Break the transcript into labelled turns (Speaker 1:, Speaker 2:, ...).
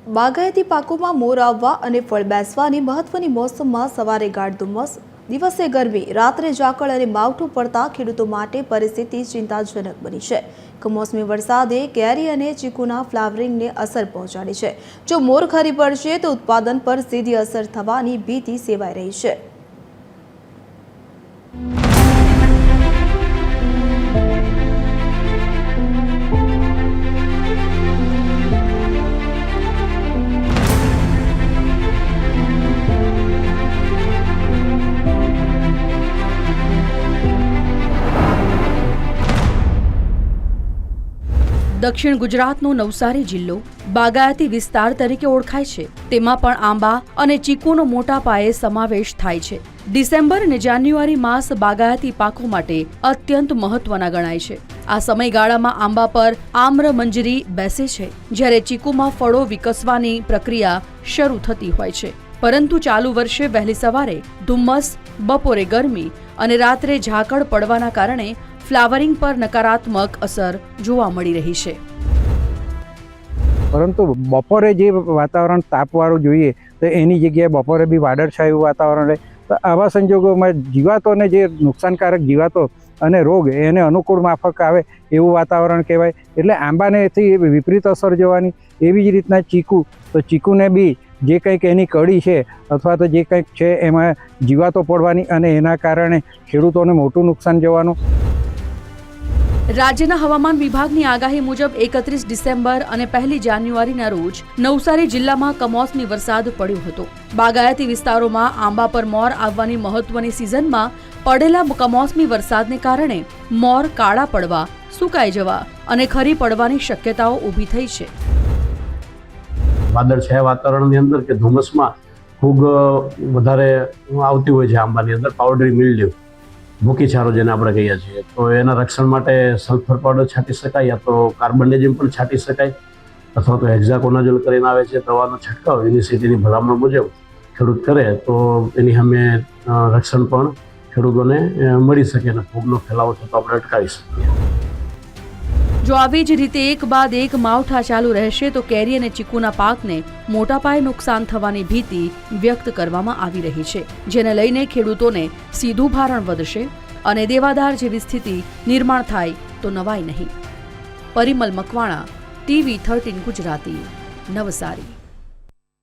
Speaker 1: બાગાયતી પાકોમાં મોર આવવા અને ફળ બેસવાની મહત્વની મોસમમાં સવારે ગાઢ ધુમ્મસ, દિવસે ગરમી, રાત્રે ઝાકળ અને માવઠું પડતા ખેડૂતો માટે પરિસ્થિતિ ચિંતાજનક બની છે। કમોસમી વરસાદે કેરી અને ચીકુના ફ્લાવરિંગને અસર પહોંચાડી છે। જો મોર ખરી પડશે તો ઉત્પાદન પર સીધી અસર થવાની ભીતિ સેવાઈ રહી છે।
Speaker 2: દક્ષિણ ગુજરાતનો નવસારી જિલ્લો બાગાયતી વિસ્તાર તરીકે ઓળખાય છે। તેમાં પણ આંબા અને ચીકુનો મોટા પાયે સમાવેશ થાય છે। ડિસેમ્બર અને જાન્યુઆરી માસ બાગાયતી પાકો માટે અત્યંત મહત્વના ગણાય છે। આ સમયગાળામાં આંબા પર આમ્ર મંજરી બેસે છે, જ્યારે ચીકુમાં ફળો વિકસવાની પ્રક્રિયા શરૂ થતી હોય છે। પરંતુ ચાલુ વર્ષે વહેલી સવારે ધુમ્મસ, બપોરે ગરમી અને રાત્રે ઝાકળ પડવાના કારણે ફ્લાવરિંગ પર નકારાત્મક અસર જોવા મળી રહી છે।
Speaker 3: પરંતુ બપોરે જે વાતાવરણ તાપવાળું જોઈએ તો એની જગ્યાએ બપોરે બી વાદળછાયું વાતાવરણ રહે તો આવા સંજોગોમાં જીવાતોને જે નુકસાનકારક જીવાતો અને રોગ એને અનુકૂળ માફક આવે એવું વાતાવરણ કહેવાય। એટલે આંબાનેથી વિપરીત અસર જોવાની। એવી જ રીતના ચીકુને બી જે કંઈક એની કળી છે અથવા તો જે કંઈક છે એમાં જીવાતો પડવાની અને એના કારણે ખેડૂતોને મોટું નુકસાન જવાનું।
Speaker 2: રાજ્યના હવામાન વિભાગની આગાહી મુજબ 31 ડિસેમ્બર અને 1 જાન્યુઆરીના રોજ નવસારી જિલ્લામાં કમોસમી વરસાદ પડ્યો હતો। બાગાયતી વિસ્તારોમાં આંબા પર મોર આવવાની મહત્વની સિઝનમાં પડેલા કમોસમી વરસાદને કારણે મોર કાળા પડવા, સુકાઈ જવા અને ખરી પડવાની શક્યતાઓ ઊભી થઈ છે।
Speaker 4: વાદળછાયા વાતાવરણની અંદર કે ધુમ્મસમાં ફૂગ વધારે આવતી હોય છે આંબાની અંદર, પાવડરી મિલ્ડ્યુ, ભૂકી છારો જેને આપણે કહીએ છીએ, તો એના રક્ષણ માટે સલ્ફર પાવડર છાંટી શકાય, યા તો કાર્બન્ડેઝિમ પણ છાંટી શકાય, અથવા તો હેક્ઝાકોનાઝોલ કરીને આવે છે દવાનો છંટકાવ યુનિવર્સિટીની ભલામણ મુજબ ખેડૂત કરે તો એની સામે રક્ષણ પણ ખેડૂતોને મળી શકે અને ફૂગનો ફેલાવો થતો આપણે અટકાવી શકીએ।
Speaker 2: જો આવી જ રીતે એક બાદ એક માવઠા ચાલુ રહેશે તો કેરી અને ચીકુના પાકને મોટા પાયે નુકસાન થવાની ભીતિ વ્યક્ત કરવામાં આવી રહી છે, જેને લઈને ખેડૂતોને સીધું ભારણ વધશે અને દેવાદાર જેવી સ્થિતિ નિર્માણ થાય તો નવાઈ નહીં। પરિમલ મકવાણા, TV 13 ગુજરાતી, નવસારી।